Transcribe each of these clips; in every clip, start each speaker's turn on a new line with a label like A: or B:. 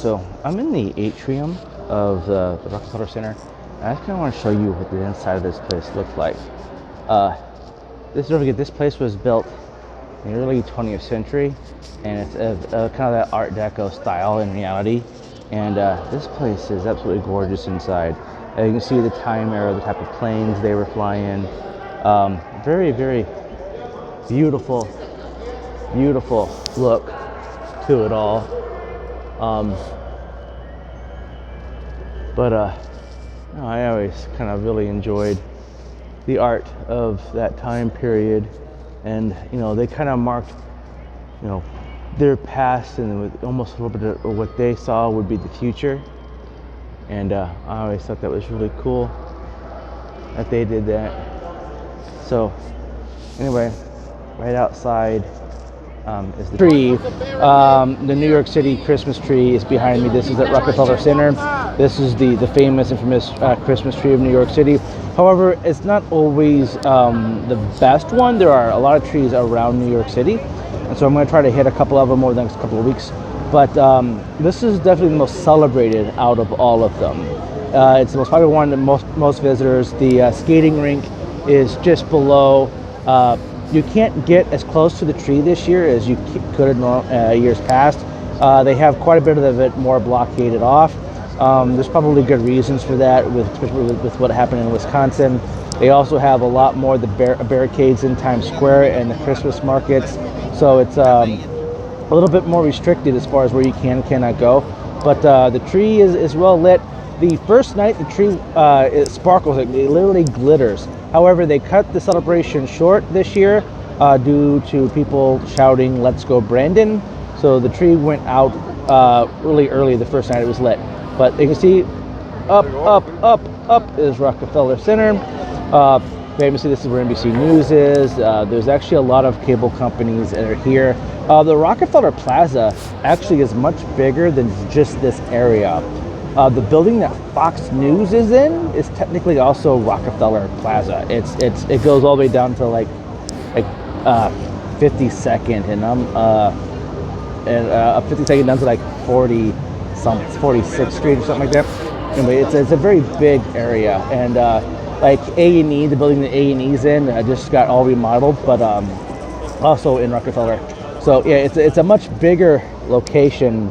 A: So I'm in the atrium of the Rockefeller Center. And I just kind of want to show you what the inside of this place looked like. Don't forget, this place was built in the early 20th century, and it's kind of that Art Deco style in reality. And this place is absolutely gorgeous inside. You can see the time era, the type of planes they were flying. Very, very beautiful look to it all. I always kind of really enjoyed the art of that time period, and they kind of marked their past, and with almost a little bit of what they saw would be the future. And I always thought that was really cool that they did that. So anyway, right outside is the tree. The New York City Christmas tree is behind me. This is at Rockefeller Center. This is the famous, infamous Christmas tree of New York City. However, it's not always the best one. There are a lot of trees around New York City, and so I'm going to try to hit a couple of them over the next couple of weeks. But this is definitely the most celebrated out of all of them. It's the most popular one, most visitors. The skating rink is just below. You can't get as close to the tree this year as you could in years past. They have quite a bit of it more blockaded off. There's probably good reasons for that, especially with what happened in Wisconsin. They also have a lot more of the barricades in Times Square and the Christmas markets. So it's a little bit more restricted as far as where you can and cannot go. But the tree is well lit. The first night, the tree it sparkles, it literally glitters. However, they cut the celebration short this year due to people shouting, "Let's go Brandon." So the tree went out really early the first night it was lit. But you can see up is Rockefeller Center. Famously, this is where NBC News is. There's actually a lot of cable companies that are here. The Rockefeller Plaza actually is much bigger than just this area. The building that Fox News is in is technically also Rockefeller Plaza. It goes all the way down to like 52nd, and 52nd down to like 46th Street or something like that. Anyway, it's a very big area, and like A&E, the building that A&E's in, just got all remodeled, but also in Rockefeller. So yeah, it's a much bigger location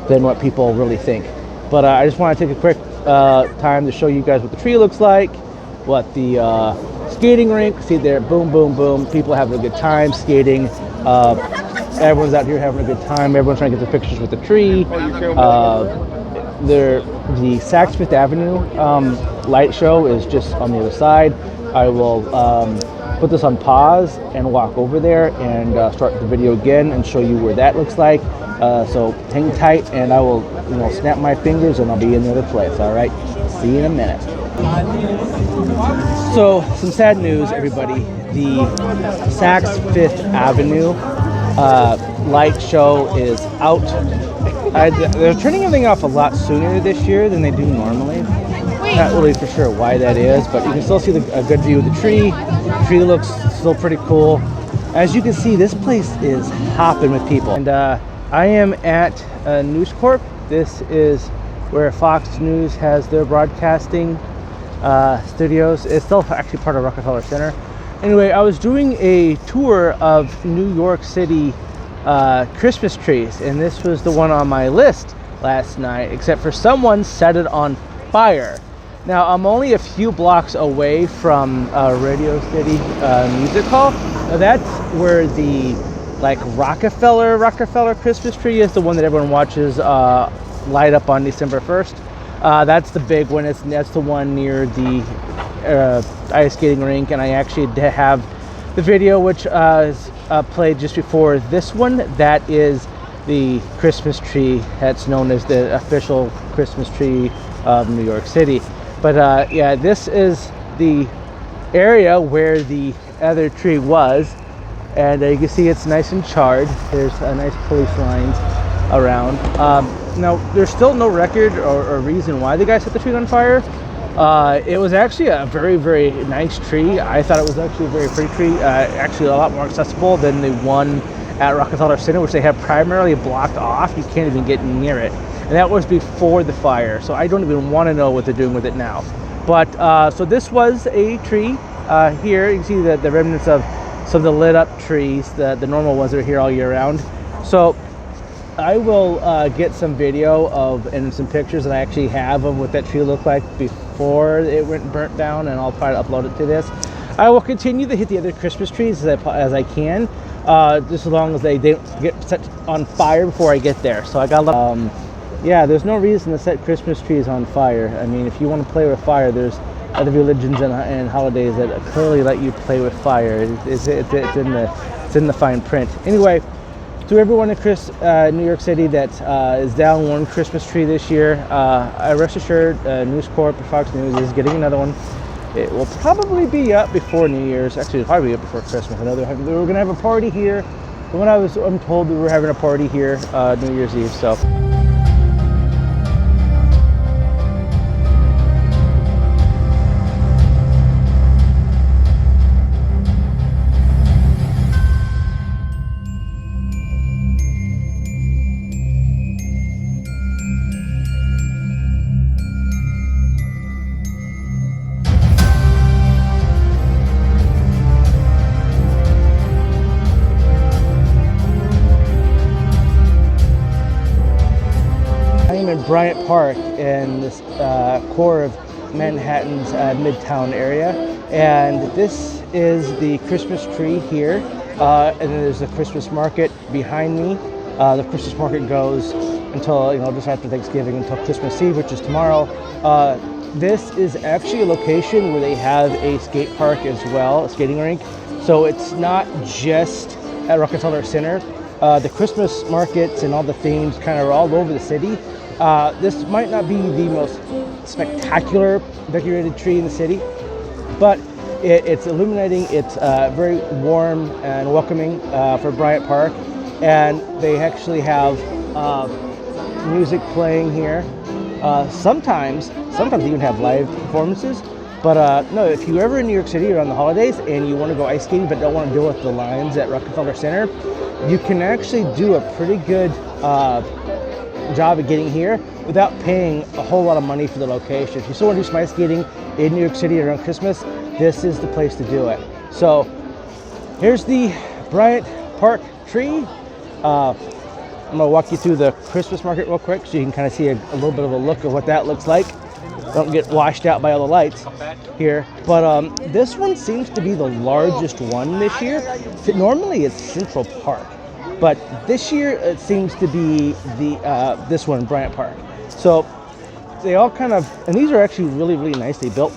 A: than what people really think. But I just want to take a quick time to show you guys what the tree looks like, what the skating rink, see there, boom, boom, boom. People having a good time skating. Everyone's out here having a good time. Everyone's trying to get their pictures with the tree. The Saks Fifth Avenue light show is just on the other side. I will put this on pause and walk over there and start the video again and show you where that looks like. So hang tight, and I will snap my fingers and I'll be in the other place. All right, see you in a minute. So some sad news, everybody. The Saks Fifth Avenue light show is out. They're turning everything off a lot sooner this year than they do normally. Not really for sure why that is, but you can still see a good view of the tree. The tree looks still pretty cool. As you can see, this place is hopping with people. And I am at News Corp. This is where Fox News has their broadcasting studios. It's still actually part of Rockefeller Center. Anyway, I was doing a tour of New York City Christmas trees, and this was the one on my list last night, except for someone set it on fire. Now, I'm only a few blocks away from Radio City Music Hall. Now, that's where the Rockefeller Christmas tree is, the one that everyone watches light up on December 1st. That's the big one. That's the one near the ice skating rink, and I actually have the video which is played just before this one. That is the Christmas tree that's known as the official Christmas tree of New York City. But yeah, this is the area where the other tree was, and you can see it's nice and charred. There's a nice police lines around. Now, there's still no record or reason why the guy set the tree on fire. It was actually a very, very nice tree. I thought it was actually a very pretty tree, actually a lot more accessible than the one at Rockefeller Center, which they have primarily blocked off. You can't even get near it. and that was before the fire. So I don't even want to know what they're doing with it now. But so this was a tree here. You can see the remnants of some of the lit up trees, the normal ones that are here all year round. So I will get some video of and some pictures that I actually have of what that tree looked like before it went burnt down, and I'll try to upload it to this. I will continue to hit the other Christmas trees as I can, just as long as they don't get set on fire before I get there. So I got yeah, there's no reason to set Christmas trees on fire. I mean, if you want to play with fire, there's other religions and holidays that clearly let you play with fire. It's in the fine print. Anyway, to everyone in New York City that is down one Christmas tree this year, rest assured, News Corp or Fox News is getting another one. It will probably be up before New Year's. Actually, it'll probably be up before Christmas. I know they were going to have a party here. I'm told we were having a party here New Year's Eve. So. In Bryant Park in this core of Manhattan's Midtown area, and this is the Christmas tree here, and then there's the Christmas market behind me. The Christmas market goes until just after Thanksgiving until Christmas Eve, which is tomorrow. This is actually a location where they have a skate park as well, a skating rink. So it's not just at Rockefeller Center. The Christmas markets and all the themes kind of are all over the city. This might not be the most spectacular decorated tree in the city, but it's illuminating. It's very warm and welcoming for Bryant Park, and they actually have music playing here. Sometimes they even have live performances. But no, if you're ever in New York City around the holidays and you want to go ice skating but don't want to deal with the lines at Rockefeller Center, you can actually do a pretty good job of getting here without paying a whole lot of money for the location. If you still want to do some ice skating in New York City around Christmas, this is the place to do it. So here's the Bryant Park tree. I'm gonna walk you through the Christmas market real quick so you can kind of see a little bit of a look of what that looks like. Don't get washed out by all the lights here. But this one seems to be the largest one this year. Normally it's Central Park, but this year it seems to be this one, Bryant Park. So they all kind of, and these are actually really, really nicely built.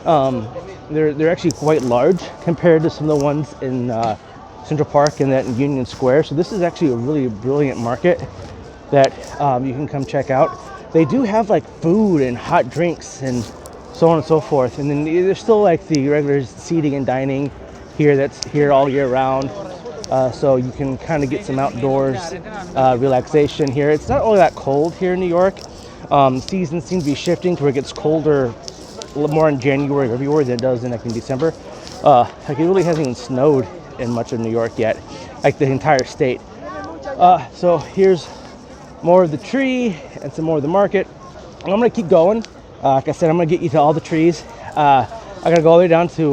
A: They're actually quite large compared to some of the ones in Central Park and that in Union Square. So this is actually a really brilliant market that you can come check out. They do have like food and hot drinks and so on and so forth. And then there's still like the regular seating and dining here that's here all year round. So you can kind of get some outdoors relaxation here. It's not all that cold here in New York. Seasons seem to be shifting to where it gets colder a little more in January or February than it does in December. Like it really hasn't even snowed in much of New York yet, like the entire state. So here's more of the tree and some more of the market. And I'm gonna keep going. Like I said, I'm gonna get you to all the trees. I gotta go all the way down to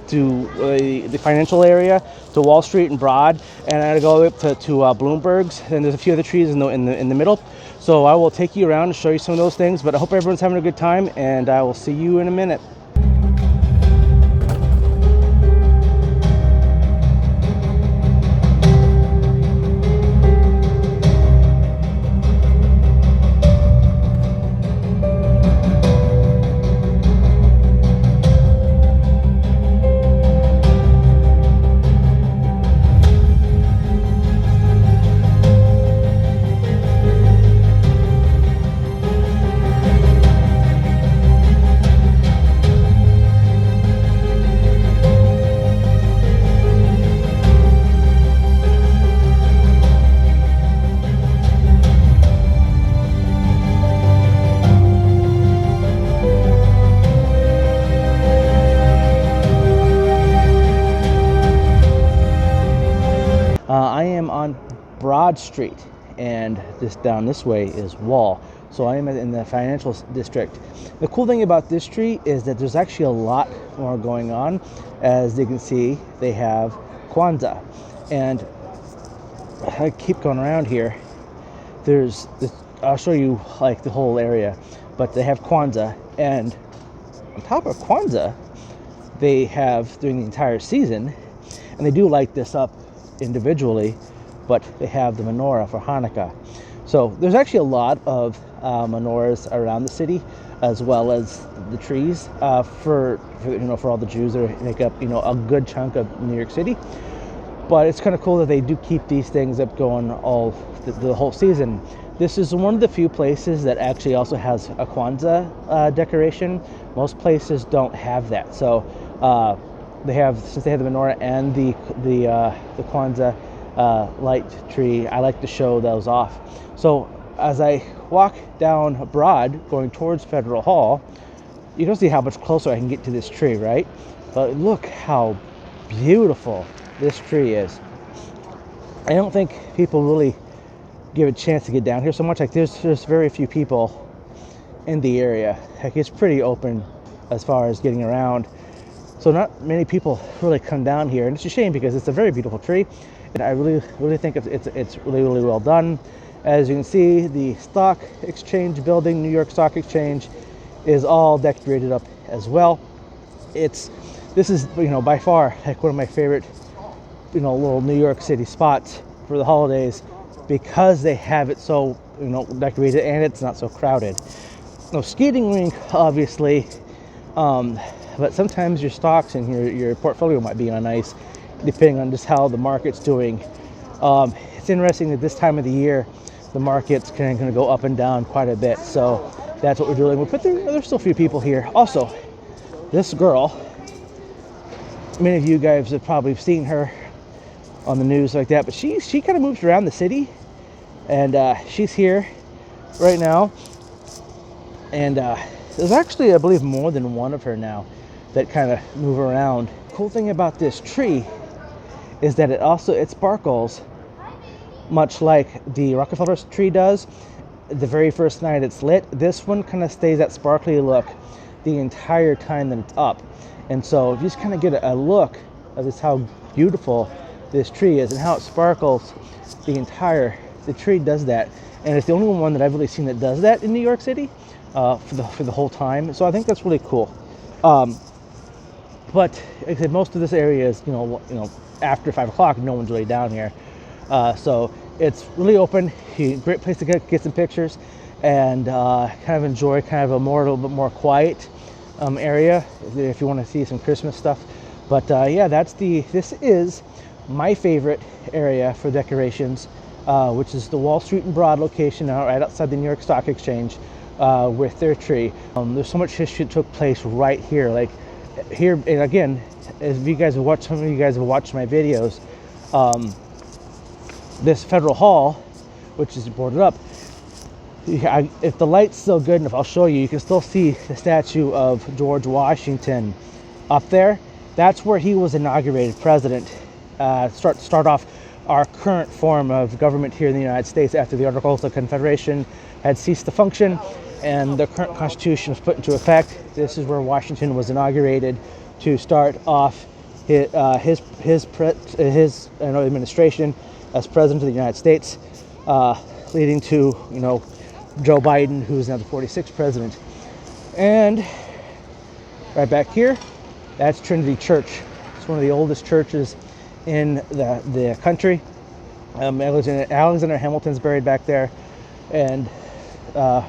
A: the financial area, to Wall Street and Broad, and I gotta go all the way up to Bloomberg's. And there's a few other trees in the middle. So I will take you around and show you some of those things. But I hope everyone's having a good time, and I will see you in a minute. I am on Broad Street and just down this way is Wall. So I am in the financial district. The cool thing about this tree is that there's actually a lot more going on. As you can see, they have Kwanzaa, and I keep going around here. There's this, I'll show you like the whole area, but they have Kwanzaa, and on top of Kwanzaa, they have during the entire season, and they do light this up individually, but they have the menorah for Hanukkah. So there's actually a lot of menorahs around the city, as well as the trees for all the Jews that make up a good chunk of New York City. But it's kind of cool that they do keep these things up going all the whole season. This is one of the few places that actually also has a Kwanzaa decoration. Most places don't have that. So since they have the menorah and the Kwanzaa light tree, I like to show those off. So as I walk down Broad going towards Federal Hall, you can see how much closer I can get to this tree, right? But look how beautiful this tree is. I don't think people really give a chance to get down here so much. Like there's very few people in the area. Like it's pretty open as far as getting around. So not many people really come down here, and it's a shame because it's a very beautiful tree, and I really think it's really well done. As you can see, the Stock Exchange building, New York Stock Exchange, is all decorated up as well. This is by far like one of my favorite little New York City spots for the holidays, because they have it so decorated and it's not so crowded. No skating rink, obviously, but sometimes your stocks and your portfolio might be on ice, depending on just how the market's doing. It's interesting that this time of the year, the market's kind of going to go up and down quite a bit. So that's what we're dealing with. But there's still a few people here. Also, this girl, many of you guys have probably seen her on the news like that, but she kind of moves around the city, and she's here right now. And there's actually, I believe, more than one of her now that kind of move around. Cool thing about this tree is that it sparkles much like the Rockefeller tree does. The very first night it's lit, this one kind of stays that sparkly look the entire time that it's up. And so if you just kind of get a look of just how beautiful this tree is and how it sparkles the tree does that. And it's the only one that I've really seen that does that in New York City for the whole time. So I think that's really cool. But like I said, most of this area is after 5 o'clock, no one's really down here. So it's really open. Great place to get some pictures and kind of enjoy a little bit more quiet area if you want to see some Christmas stuff. But yeah, this is my favorite area for decorations, which is the Wall Street and Broad location right outside the New York Stock Exchange with their tree. There's so much history that took place right here. Like here, and again, as you guys have watched, some of you guys have watched my videos, this Federal Hall, which is boarded up, if the light's still good enough, I'll show you. You can still see the statue of George Washington up there. That's where he was inaugurated president. Start off our current form of government here in the United States after the Articles of Confederation had ceased to function and the current Constitution was put into effect. This is where Washington was inaugurated to start off his administration as president of the United States, leading to Joe Biden, who is now the 46th president. And right back here, that's Trinity Church. It's one of the oldest churches in the country. Alexander Hamilton's buried back there. And right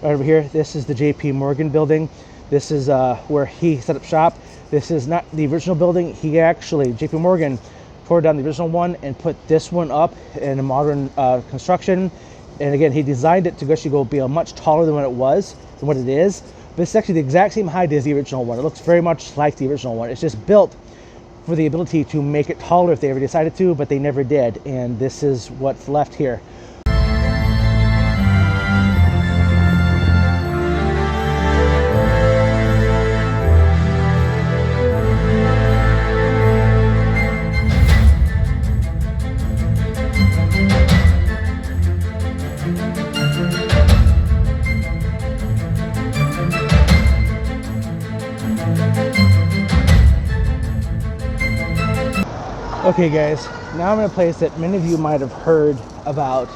A: over here, this is the J.P. Morgan building. This is where he set up shop. This is not the original building. J.P. Morgan tore down the original one and put this one up in a modern construction. And again, he designed it to actually be much taller than what it is. But it's actually the exact same height as the original one. It looks very much like the original one. It's just built for the ability to make it taller if they ever decided to, but they never did. And this is what's left here. Okay guys, now I'm in a place that many of you might have heard about.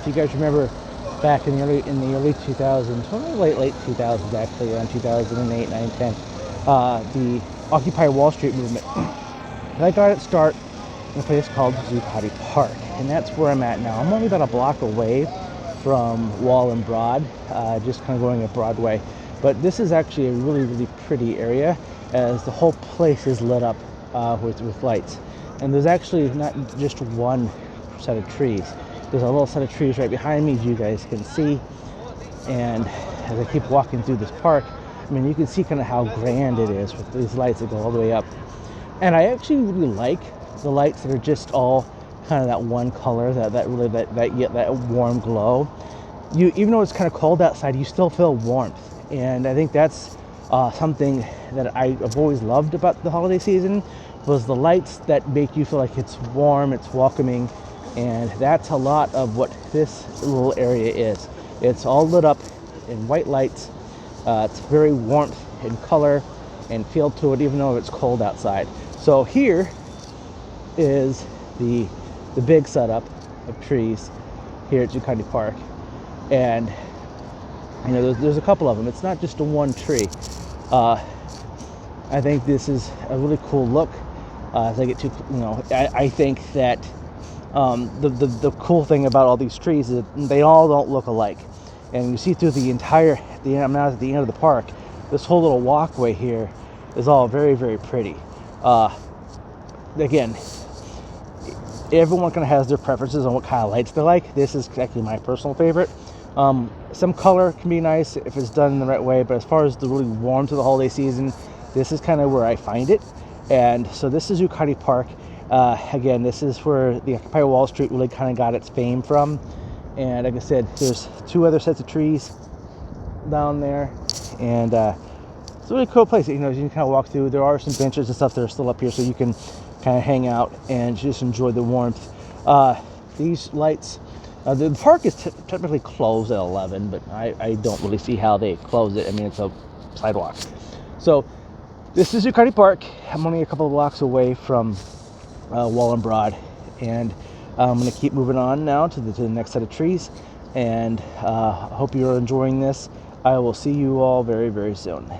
A: If you guys remember back in the early 2000s, well, late 2000s actually, around 2008, 9, 10, the Occupy Wall Street movement. I got its start in a place called Zuccotti Park, and that's where I'm at now. I'm only about a block away from Wall and Broad, just kind of going up Broadway. But this is actually a really, really pretty area, as the whole place is lit up with lights. And there's actually not just one set of trees. There's a little set of trees right behind me, as you guys can see. And as I keep walking through this park, I mean, you can see kind of how grand it is with these lights that go all the way up. And I actually really like the lights that are just all kind of that one color, that warm glow. Even though it's kind of cold outside, you still feel warmth. And I think that's something that I've always loved about the holiday season, was the lights that make you feel like it's warm, it's welcoming. And that's a lot of what this little area is. It's all lit up in white lights. It's very warmth in color and feel to it, even though it's cold outside. So here is the big setup of trees here at Zuccotti Park. And you know, there's a couple of them. It's not just a one tree. I think this is a really cool look. As I get to, you know, I think that the cool thing about all these trees is that they all don't look alike. And you see through I'm now at the end of the park, this whole little walkway here is all very, very pretty. Again, everyone kind of has their preferences on what kind of lights they like. This is actually my personal favorite. Some color can be nice if it's done in the right way, but as far as the really warm to the holiday season, this is kind of where I find it. And so this is Zuccotti Park. Again, this is where the Occupy Wall Street really kind of got its fame from. And like I said, there's two other sets of trees down there, and it's a really cool place. You know, you can kind of walk through. There are some benches and stuff that are still up here, so you can kind of hang out and just enjoy the warmth. These lights, the park is typically closed at 11, but I don't really see how they close it. I mean, it's a sidewalk. So this is Zuccotti Park. I'm only a couple of blocks away from Wall and Broad, and I'm going to keep moving on now to the next set of trees, and I hope you're enjoying this. I will see you all very, very soon.